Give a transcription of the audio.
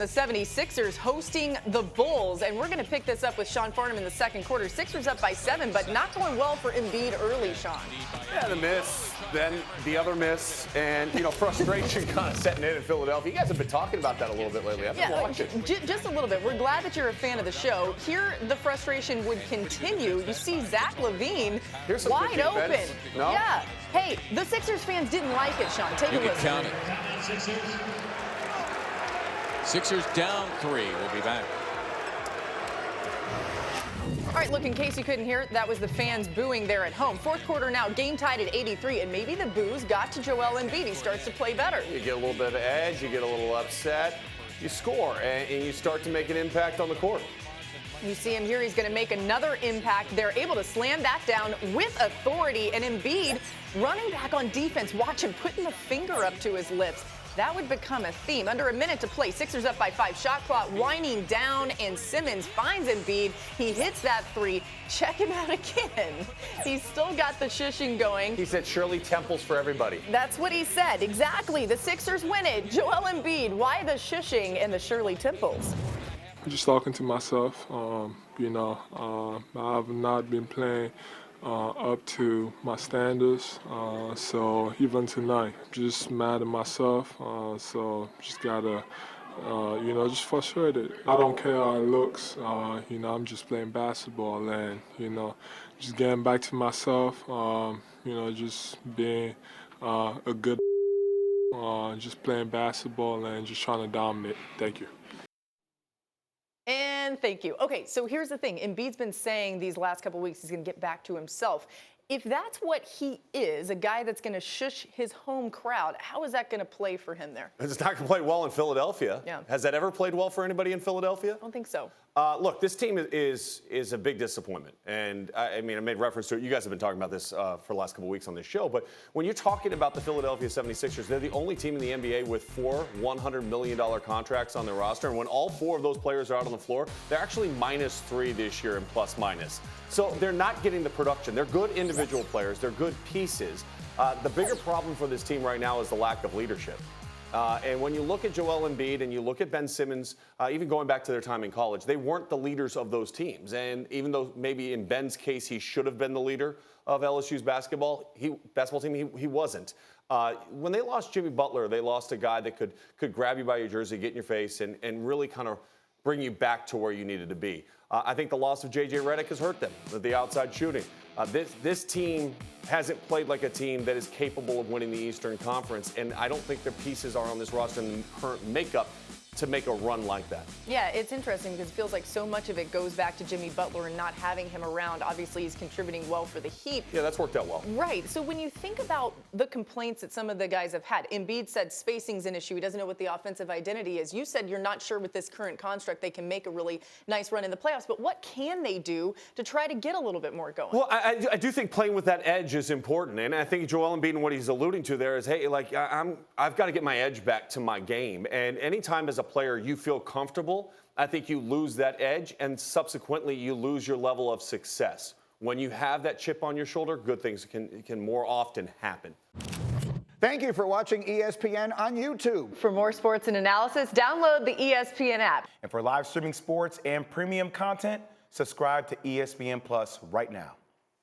The 76ers hosting the Bulls, and we're going to pick this up with Sean Farnham in the second quarter. Sixers up by 7, but not going well for Embiid early, Sean. Yeah, the miss, then the other miss, and, frustration kind of setting in Philadelphia. You guys have been talking about that a little bit lately. I've been watching. Just a little bit. We're glad that you're a fan of the show. Here, the frustration would continue. You see Zach LaVine wide open. No? Yeah. Hey, the Sixers fans didn't like it, Sean. Take a listen. You can count it. Sixers down 3. We'll be back. All right, look, in case you couldn't hear it, that was the fans booing there at home. Fourth quarter now, game tied at 83, and maybe the boos got to Joel Embiid. He starts to play better. You get a little bit of edge, you get a little upset, you score, and you start to make an impact on the court. You see him here. He's going to make another impact. They're able to slam that down with authority, and Embiid running back on defense. Watch him putting the finger up to his lips. That would become a theme. Under a minute to play, Sixers up by 5. Shot clock winding down, and Simmons finds Embiid. He hits that 3. Check him out again. He's still got the shushing going. He said Shirley Temples for everybody. That's what he said. Exactly. The Sixers win it. Joel Embiid, why the shushing and the Shirley Temples? Just talking to myself. I have not been playing up to my standards. So even tonight, just mad at myself. So just gotta, just frustrated. I don't care how it looks. I'm just playing basketball and, just getting back to myself. Just being a good, just playing basketball and just trying to dominate. Thank you. And thank you. Okay, so here's the thing. Embiid's been saying these last couple of weeks he's going to get back to himself. If that's what he is, a guy that's going to shush his home crowd, how is that going to play for him there? It's not going to play well in Philadelphia. Yeah. Has that ever played well for anybody in Philadelphia? I don't think so. Look, this team is a big disappointment. And I made reference to it. You guys have been talking about this for the last couple of weeks on this show. But when you're talking about the Philadelphia 76ers, they're the only team in the NBA with 4 $100 million contracts on their roster. And when all 4 of those players are out on the floor, they're actually -3 this year in plus minus. So they're not getting the production. They're good individual players. They're good pieces. The bigger problem for this team right now is the lack of leadership. And when you look at Joel Embiid and you look at Ben Simmons, even going back to their time in college, they weren't the leaders of those teams. And even though maybe in Ben's case he should have been the leader of LSU's basketball team, he wasn't. When they lost Jimmy Butler, they lost a guy that could grab you by your jersey, get in your face, and really kind of bring you back to where you needed to be. I think the loss of J.J. Redick has hurt them, the outside shooting. This team hasn't played like a team that is capable of winning the Eastern Conference, and I don't think their pieces are on this roster in the current makeup to make a run like that. Yeah, it's interesting because it feels like so much of it goes back to Jimmy Butler and not having him around. Obviously, he's contributing well for the Heat. Yeah, that's worked out well. Right. So when you think about the complaints that some of the guys have had, Embiid said spacing's an issue. He doesn't know what the offensive identity is. You said you're not sure with this current construct they can make a really nice run in the playoffs. But what can they do to try to get a little bit more going? Well, I do think playing with that edge is important. And I think Joel Embiid and what he's alluding to there is, hey, I've got to get my edge back to my game. And anytime as a player you feel comfortable, I think you lose that edge, and subsequently you lose your level of success. When you have that chip on your shoulder, good things can more often happen. Thank you for watching ESPN on YouTube. For more sports and analysis, download the ESPN app. And for live streaming sports and premium content, subscribe to ESPN Plus right now.